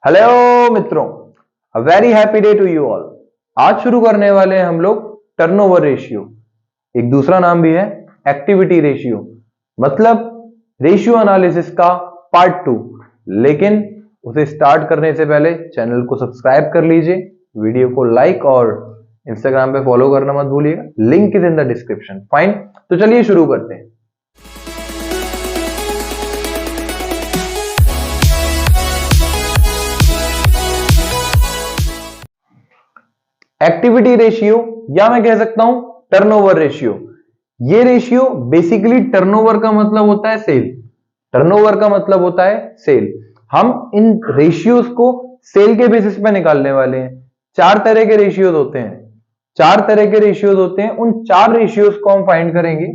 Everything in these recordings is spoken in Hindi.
हेलो मित्रों, a very happy day to you all. आज शुरू करने वाले हैं हम लोग टर्नओवर रेशियो। एक दूसरा नाम भी है एक्टिविटी रेशियो, मतलब रेशियो एनालिसिस का पार्ट 2। लेकिन उसे स्टार्ट करने से पहले चैनल को सब्सक्राइब कर लीजिए, वीडियो को लाइक और इंस्टाग्राम पे फॉलो करना मत भूलिएगा। Link is in the description. Fine, तो चलिए शुरू करते हैं। एक्टिविटी रेशियो या मैं कह सकता हूं टर्नओवर रेशियो। ये रेशियो बेसिकली टर्नओवर का मतलब होता है सेल। टर्नओवर का मतलब होता है सेल। हम इन रेशियोज को सेल के बेसिस पे निकालने वाले हैं। चार तरह के रेशियोज होते हैं। उन चार रेशियोज को हम फाइंड करेंगे।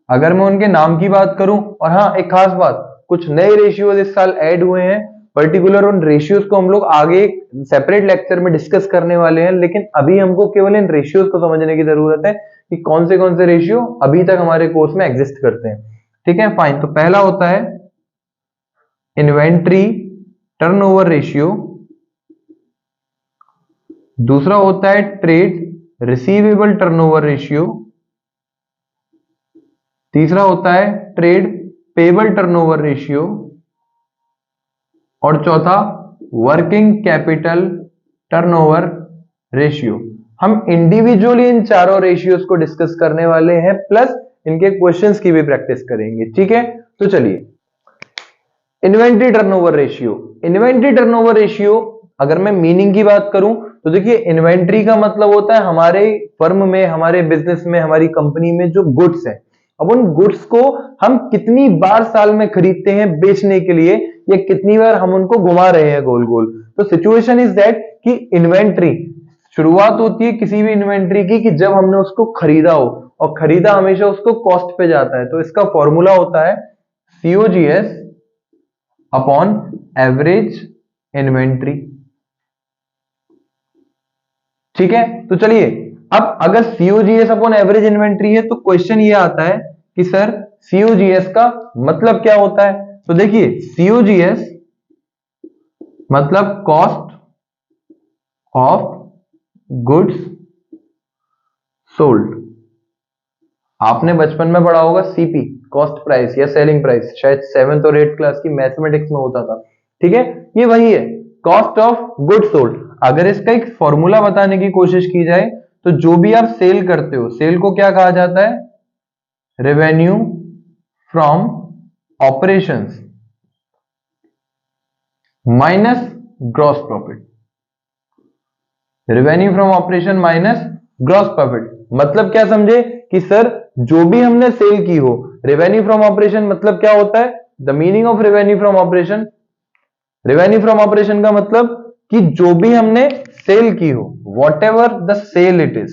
अगर मैं उनके नाम की बात करूं, और हाँ एक खास बात, कुछ नए रेशियोज इस साल ऐड हुए हैं। पर्टिकुलर उन रेशियोज को हम लोग आगे सेपरेट लेक्चर में डिस्कस करने वाले हैं, लेकिन अभी हमको केवल इन रेशियोज को समझने की जरूरत है कि कौन से रेशियो अभी तक हमारे कोर्स में एग्जिस्ट करते हैं। ठीक है, फाइन। तो पहला होता है इन्वेंट्री टर्नओवर रेशियो, दूसरा होता है ट्रेड रिसीवेबल टर्नओवर रेशियो, तीसरा होता है ट्रेड पेबल टर्नओवर रेशियो, और चौथा वर्किंग कैपिटल टर्नओवर रेशियो। हम इंडिविजुअली इन चारों रेशियोज को डिस्कस करने वाले हैं, प्लस इनके क्वेश्चंस की भी प्रैक्टिस करेंगे। ठीक है, तो चलिए इन्वेंट्री टर्नओवर रेशियो अगर मैं मीनिंग की बात करूं तो देखिए, इन्वेंट्री का मतलब होता है हमारे फर्म में, हमारे बिजनेस में, हमारी कंपनी में जो गुड्स है। अब उन गुड्स को हम कितनी बार साल में खरीदते हैं बेचने के लिए, या कितनी बार हम उनको घुमा रहे हैं गोल गोल। तो सिचुएशन इज दैट कि इन्वेंट्री शुरुआत होती है किसी भी इन्वेंट्री की कि जब हमने उसको खरीदा हो, और खरीदा हमेशा उसको कॉस्ट पे जाता है। तो इसका फॉर्मूला होता है COGS अपॉन एवरेज इन्वेंट्री। ठीक है, तो चलिए अब अगर COGS अपॉन एवरेज इन्वेंट्री है तो क्वेश्चन ये आता है कि सर COGS का मतलब क्या होता है। तो देखिए, COGS मतलब कॉस्ट ऑफ गुड्स सोल्ड। आपने बचपन में पढ़ा होगा CP, कॉस्ट प्राइस या सेलिंग प्राइस, शायद 7th और 8th क्लास की मैथमेटिक्स में होता था। ठीक है, ये वही है, कॉस्ट ऑफ गुड्स सोल्ड। अगर इसका एक फॉर्मूला बताने की कोशिश की जाए तो जो भी आप सेल करते हो, सेल को क्या कहा जाता है? Revenue from operations minus gross profit. Revenue from operation minus gross profit मतलब क्या समझे कि सर जो भी हमने सेल की हो, रेवेन्यू फ्रॉम ऑपरेशन मतलब क्या होता है? The meaning of revenue from operation, revenue from operation का मतलब कि जो भी हमने सेल की हो, whatever the sale it is,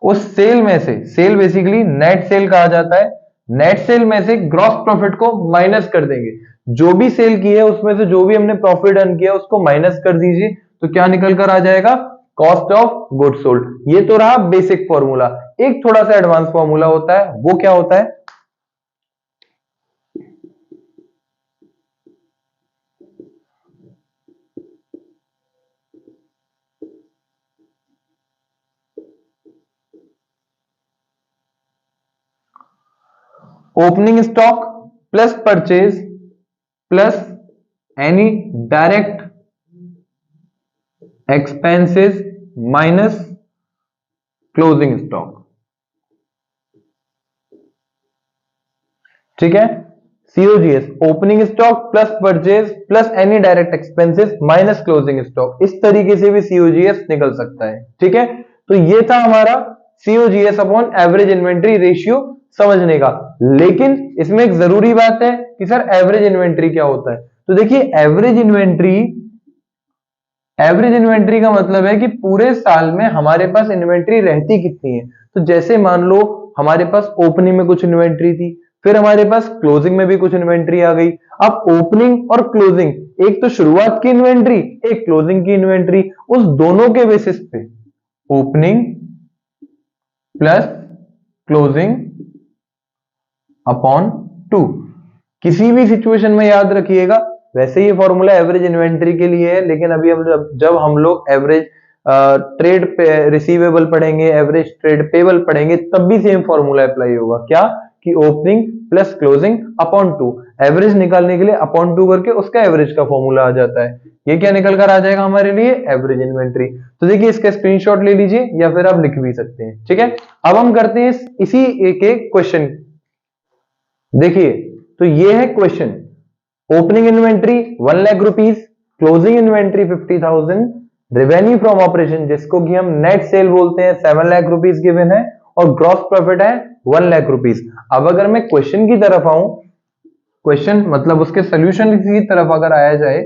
उस सेल में से, सेल बेसिकली नेट सेल कहा जाता है, नेट सेल में से ग्रॉस प्रॉफिट को माइनस कर देंगे। जो भी सेल की है उसमें से जो भी हमने प्रॉफिट अर्न किया उसको माइनस कर दीजिए, तो क्या निकल कर आ जाएगा? Cost of goods sold. ये तो रहा बेसिक फॉर्मूला। एक थोड़ा सा एडवांस फॉर्मूला होता है, वो क्या होता है? Opening stock plus purchase plus any direct expenses minus closing stock. ठीक है, COGS opening stock plus purchase plus any direct expenses minus closing stock. इस तरीके से भी COGS निकल सकता है। ठीक है, तो ये था हमारा COGS upon average inventory ratio समझने का। लेकिन इसमें एक जरूरी बात है कि सर एवरेज इन्वेंट्री क्या होता है। तो देखिए, एवरेज इन्वेंट्री का मतलब है कि पूरे साल में हमारे पास इन्वेंट्री रहती कितनी है। तो जैसे मान लो हमारे पास ओपनिंग में कुछ इन्वेंट्री थी, फिर हमारे पास क्लोजिंग में भी कुछ इन्वेंट्री आ गई। अब ओपनिंग और क्लोजिंग, एक तो शुरुआत की इन्वेंट्री, एक क्लोजिंग की इन्वेंट्री, उस दोनों के बेसिस पे ओपनिंग प्लस क्लोजिंग अपॉन 2। किसी भी सिचुएशन में याद रखिएगा, वैसे ये फॉर्मूला एवरेज इन्वेंट्री के लिए है, लेकिन अभी हम जब हम लोग एवरेज ट्रेड रिसीवेबल पढ़ेंगे, एवरेज ट्रेड पेबल पढ़ेंगे, तब भी सेम फॉर्मूला अप्लाई होगा। क्या कि opening plus closing upon 2, average निकालने के लिए अपॉन 2 करके उसका एवरेज का फॉर्मूला आ जाता है। ये क्या निकल कर आ जाएगा हमारे लिए? Average inventory. तो देखिए इसका स्क्रीनशॉट ले लीजिए या फिर आप लिख भी सकते हैं, ठीक है। अब हम करते हैं इसी एक एक क्वेश्चन। देखिए तो ये है question, opening inventory 1 lakh rupees, closing inventory 50,000, revenue from operation जिसको कि हम नेट सेल बोलते हैं 7 लाख रुपीज गिवन है, और ग्रॉस प्रॉफिट है 1 लाख रुपीज। अब अगर मैं क्वेश्चन की तरफ आऊं, क्वेश्चन मतलब उसके सोल्यूशन की तरफ अगर आया जाए,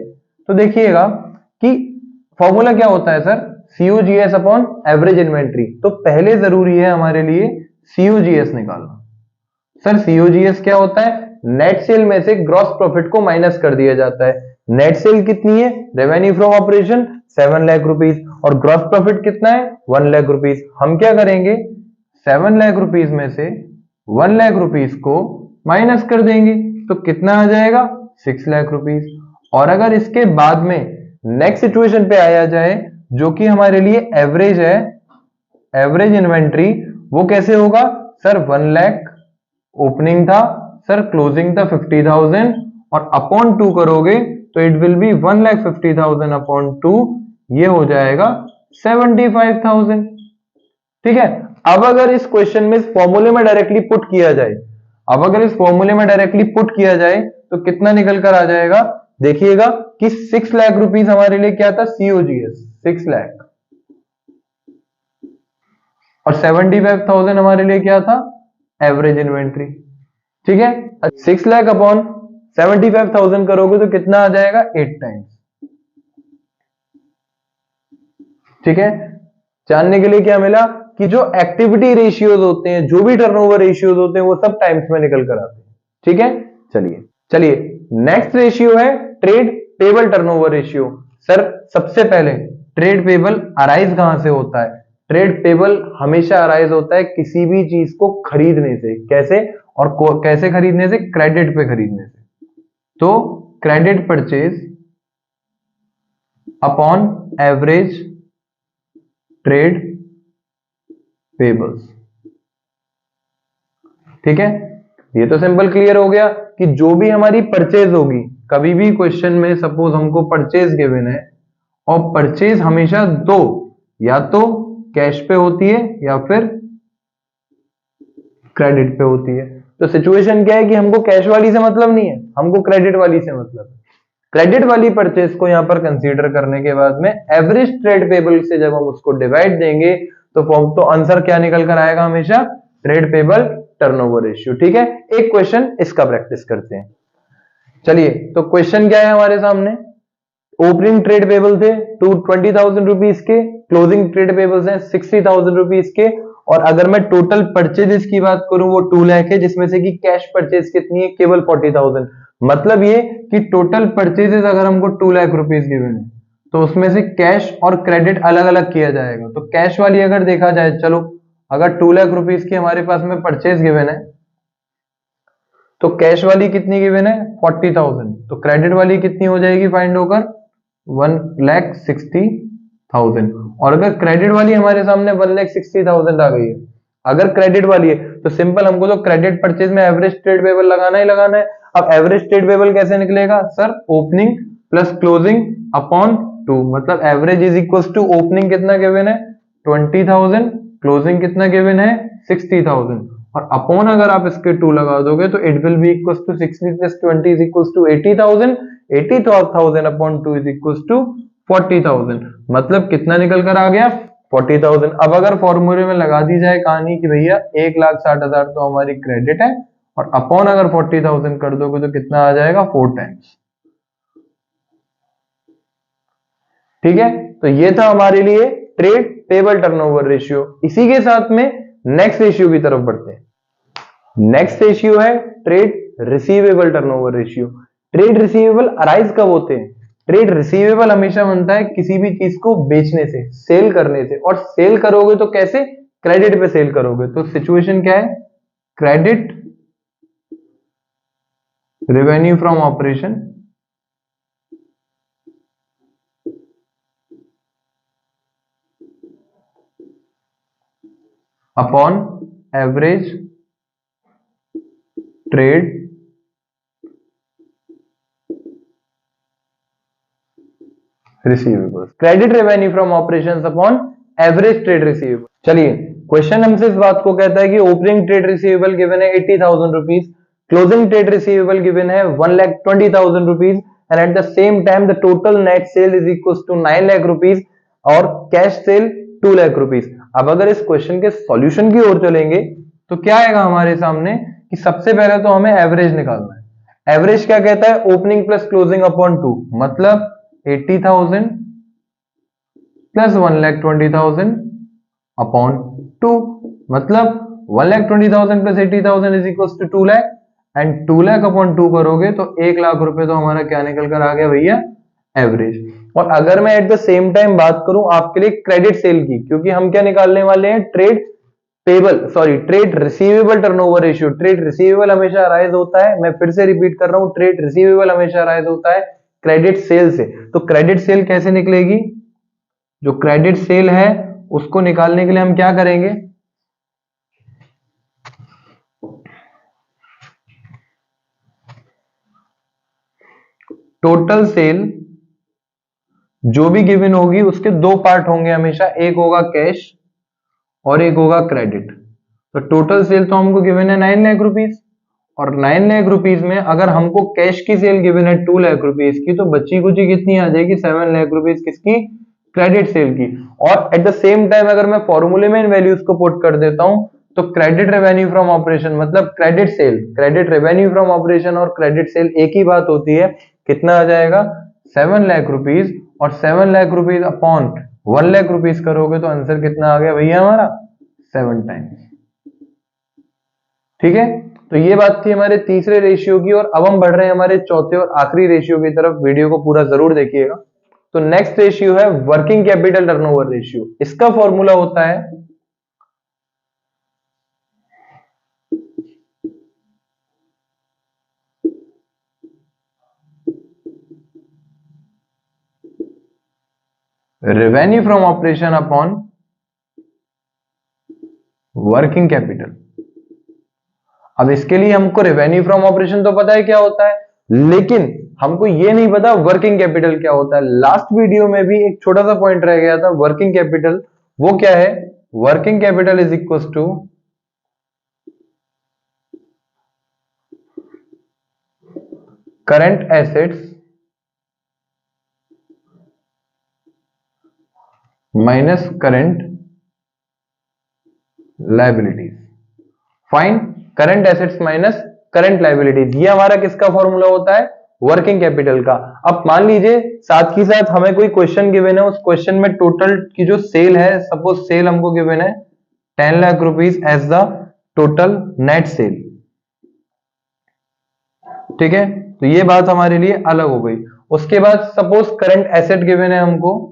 तो देखिएगा कि फॉर्मूला क्या होता है sir? COGS upon average inventory. तो पहले जरूरी है हमारे लिए COGS निकालना। सर COGS क्या होता है? नेट सेल में से ग्रॉस प्रॉफिट को माइनस कर दिया जाता है। नेट सेल कितनी है? Revenue from operation 7 lakh rupees, और ग्रॉस प्रॉफिट कितना है? 1 लाख रुपीज। हम क्या करेंगे? 7 लाख रुपीज में से 1 लाख रुपीज को माइनस कर देंगे, तो कितना आ जाएगा? 6 लाख रुपीज। और अगर इसके बाद में नेक्स्ट सिचुएशन पे आया जाए, जो कि हमारे लिए एवरेज है, एवरेज इन्वेंट्री, वो कैसे होगा? सर 1 लाख ओपनिंग था, सर क्लोजिंग था 50,000, और अपॉन 2 करोगे तो इट विल बी 1,50,000 अपॉन 2, ये हो जाएगा 75,000। ठीक है। अब अगर इस क्वेश्चन में इस फॉर्मूले में डायरेक्टली पुट किया जाए, अब अगर इस फॉर्मूले में डायरेक्टली पुट किया जाए तो कितना निकल कर आ जाएगा? देखिएगा कि 6 लाख रुपीज हमारे लिए क्या था? COGS 6 लाख, और 75,000 हमारे लिए क्या था? Average inventory. ठीक है। 6 लाख अपॉन 75,000 करोगे तो कितना आ जाएगा? 8 टाइम्स। ठीक है। जानने के लिए क्या मिला कि जो एक्टिविटी रेशियोज होते हैं, जो भी टर्नओवर रेशियोज होते हैं, वो सब टाइम्स में निकल कर आते हैं। ठीक है। चलिए चलिए नेक्स्ट रेशियो है trade payable turnover ratio. Sir सबसे पहले ट्रेड पेबल अराइज कहां से होता है? ट्रेड पेबल हमेशा अराइज होता है किसी भी चीज को खरीदने से। कैसे? और कैसे खरीदने से? क्रेडिट पे खरीदने से। तो credit purchase upon average trade payables. ठीक है। ये तो सिंपल क्लियर हो गया कि जो भी हमारी परचेज होगी, कभी भी क्वेश्चन में सपोज हमको परचेज गिवन है, और परचेज हमेशा दो, या तो कैश पे होती है या फिर क्रेडिट पे होती है। तो सिचुएशन क्या है कि हमको कैश वाली से मतलब नहीं है, हमको क्रेडिट वाली से मतलब है। क्रेडिट वाली परचेज को यहां पर कंसीडर करने के बाद में एवरेज ट्रेड पेबल से जब हम उसको डिवाइड देंगे तो आंसर क्या निकल कर आएगा? हमेशा ट्रेड पेबल टर्नओवर रेशियो। ठीक है। एक क्वेश्चन इसका प्रैक्टिस करते हैं। चलिए तो क्वेश्चन क्या है हमारे सामने? ओपनिंग ट्रेड पेबल थे 20,000 रुपीज के, क्लोजिंग ट्रेड पेबल्स हैं 60,000 रुपीज के, और अगर मैं टोटल परचेजेस की बात करूं वो 2 लाख है, जिसमें से कि कैश परचेज कितनी है? केवल 40,000। मतलब ये कि टोटल परचेजेस अगर हमको 2 लाख रुपीज गिवन है, तो उसमें से कैश और क्रेडिट अलग अलग किया जाएगा। तो कैश वाली अगर देखा जाए, चलो अगर 2 लाख रुपीज की हमारे पास में परचेज गिवन है, तो कैश वाली कितनी गिवन है? 40,000। तो क्रेडिट वाली कितनी हो जाएगी फाइंड होकर? 1,60,000। और अगर क्रेडिट वाली हमारे सामने 1,60,000 आ गई है, अगर क्रेडिट वाली है, तो सिंपल हमको तो क्रेडिट परचेज में एवरेज ट्रेड पेबल लगाना ही लगाना है। अब एवरेज ट्रेड पेबल कैसे निकलेगा? Sir opening plus closing upon 2, मतलब average is equal to opening कितना गिवन है? 20,000, क्लोजिंग कितना गिवन है? 60,000, और अपॉन अगर आप इसके 2 लगा दोगे तो it will be equal to 60 plus 20 is equal to 80,000। 80,000 upon 2 is equal to 40,000। मतलब कितना निकल कर आ गया? 40,000। अब अगर फॉर्मूले में लगा दी जाए कहानी कि भैया 1,60,000 तो हमारी क्रेडिट है, और अपॉन अगर 40,000 कर दोगे तो कितना आ जाएगा? 4 टाइम्स। ठीक है। तो ये था हमारे लिए ट्रेड पेबल टर्नओवर रेशियो। इसी के साथ में नेक्स्ट रेशियो की तरफ बढ़ते हैं। नेक्स्ट रेशियो है trade receivable turnover ratio. Trade receivable arise कब होते हैं? ट्रेड रिसीवेबल हमेशा बनता है किसी भी चीज को बेचने से, सेल करने से, और सेल करोगे तो कैसे? क्रेडिट पे सेल करोगे। तो सिचुएशन क्या है? Credit revenue from operation upon average trade receivables, credit revenue from operations upon average trade receivable. चलिए क्वेश्चन हमसे इस बात को कहता है कि ओपनिंग ट्रेड रिसीवेबल गिवन है 80,000 rupees, closing trade receivable given है 1,20,000 rupees and at the same time the total net sale is equal to 9 lakh rupees और कैश सेल 2 लाख रुपीज। अब अगर इस क्वेश्चन के सॉल्यूशन की ओर चलेंगे तो क्या आएगा हमारे सामने कि सबसे पहले तो हमें एवरेज निकालना है। एवरेज क्या कहता है? ओपनिंग प्लस क्लोजिंग अपॉन 2, मतलब 80,000 प्लस 1,20,000 अपॉन 2, मतलब 1,20,000 plus 80,000 is equal to 2 lakh and 2 lakh upon 2 करोगे तो 1 लाख रुपए तो हमारा क्या निकल कर आ गया भैया? एवरेज। और अगर मैं एट द सेम टाइम बात करूं आपके लिए क्रेडिट सेल की, क्योंकि हम क्या निकालने वाले हैं? Trade receivable turnover ratio. Trade receivable हमेशा राइज होता है, मैं फिर से रिपीट कर रहा हूं, ट्रेड रिसीवेबल हमेशा राइज होता है क्रेडिट सेल से। तो क्रेडिट सेल कैसे निकलेगी? जो क्रेडिट सेल है उसको निकालने के लिए हम क्या करेंगे? टोटल सेल जो भी गिवन होगी उसके दो पार्ट होंगे हमेशा, एक होगा कैश और एक होगा क्रेडिट। तो टोटल सेल तो हमको गिवन है 9 लाख रुपीज, और 9 लाख रुपीज में अगर हमको कैश की सेल गिवन है 2 लाख रुपीज की, तो बच्ची कुची कितनी आ जाएगी? 7 लाख रुपीज किसकी? क्रेडिट सेल की। और एट द सेम टाइम अगर मैं फॉर्मूले में इन वैल्यूज को पुट कर देता हूं तो क्रेडिट रेवेन्यू फ्रॉम ऑपरेशन मतलब credit sale, credit revenue from operation और क्रेडिट सेल एक ही बात होती है। कितना आ जाएगा? 7 लाख रुपीज, और 7 lakh rupees upon 1 lakh rupees करोगे तो आंसर कितना आ गया भैया हमारा? 7 टाइम्स। ठीक है, तो ये बात थी हमारे तीसरे रेशियो की, और अब हम बढ़ रहे हैं हमारे चौथे और आखिरी रेशियो की तरफ। वीडियो को पूरा जरूर देखिएगा। तो नेक्स्ट रेशियो है वर्किंग कैपिटल टर्नओवर रेशियो। इसका फॉर्मूला होता है revenue from operation upon working capital. अब इसके लिए हमको रेवेन्यू फ्रॉम ऑपरेशन तो पता है क्या होता है, लेकिन हमको ये नहीं पता वर्किंग कैपिटल क्या होता है। लास्ट वीडियो में भी एक छोटा सा पॉइंट रह गया था वर्किंग कैपिटल, वो क्या है? Working capital is equal to current assets minus current liabilities. Fine, current assets minus current liabilities, ये हमारा किसका फॉर्मूला होता है? वर्किंग कैपिटल का। अब मान लीजिए साथ ही साथ हमें कोई क्वेश्चन गिवन है, उस क्वेश्चन में टोटल की जो सेल है, सपोज सेल हमको गिवन है 10 lakh rupees as the total net sale. ठीक है, तो ये बात हमारे लिए अलग हो गई। उसके बाद सपोज करंट एसेट गिवन है हमको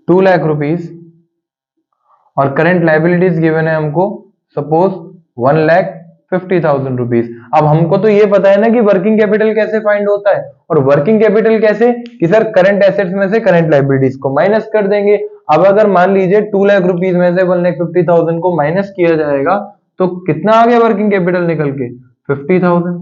2 लाख रुपीज, और करंट लायबिलिटीज गिवन है हमको सपोज 1,50,000 रुपीज। अब हमको तो ये पता है ना कि वर्किंग कैपिटल कैसे फाइंड होता है, और वर्किंग कैपिटल कैसे कि सर करंट एसेट्स में से करंट लायबिलिटीज को माइनस कर देंगे। अब अगर मान लीजिए 2 लाख रुपीज में से 1,50,000 को माइनस किया जाएगा तो कितना आ गया वर्किंग कैपिटल निकल के? 50,000।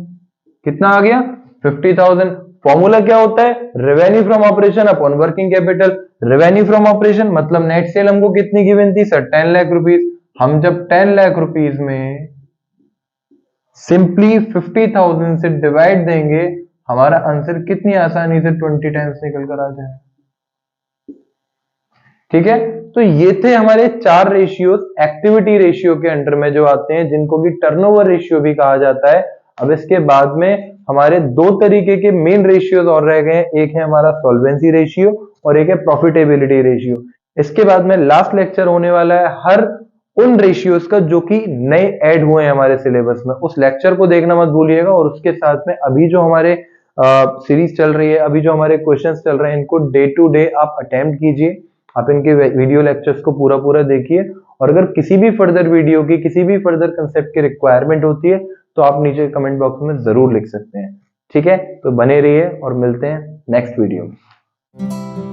कितना आ गया? 50,000। फॉर्मूला क्या होता है? Revenue from operation upon working capital. Revenue from operation मतलब नेट सेल हमको कितनी गिवन थी सर? 10 लाख रुपीज। हम जब 10 लाख रुपीज में सिंपली 50,000 से डिवाइड देंगे, हमारा आंसर कितनी आसानी से 20 टाइम्स निकल कर आ जाए। ठीक है, तो ये थे हमारे 4 रेशियोज एक्टिविटी रेशियो के अंडर में जो आते हैं, जिनको कि टर्नओवर रेशियो भी कहा जाता है। अब इसके बाद में हमारे 2 तरीके के मेन रेशियोज और रह गए हैं, एक है हमारा सॉल्वेंसी रेशियो और एक है प्रॉफिटेबिलिटी रेशियो। इसके बाद में लास्ट लेक्चर होने वाला है हर उन रेशियोज का जो कि नए ऐड हुए हैं हमारे सिलेबस में। उस लेक्चर को देखना मत भूलिएगा, और उसके साथ में अभी जो हमारे सीरीज चल रही है, अभी जो हमारे क्वेश्चंस चल रहे हैं, इनको डे टू डे आप अटेम्प्ट कीजिए। आप इनके वीडियो लेक्चर्स को पूरा पूरा देखिए, और अगर किसी भी फर्दर वीडियो की, किसी भी फर्दर कंसेप्ट की रिक्वायरमेंट होती है तो आप नीचे कमेंट बॉक्स में जरूर लिख सकते हैं। ठीक है, तो बने रहिए और मिलते हैं नेक्स्ट वीडियो में।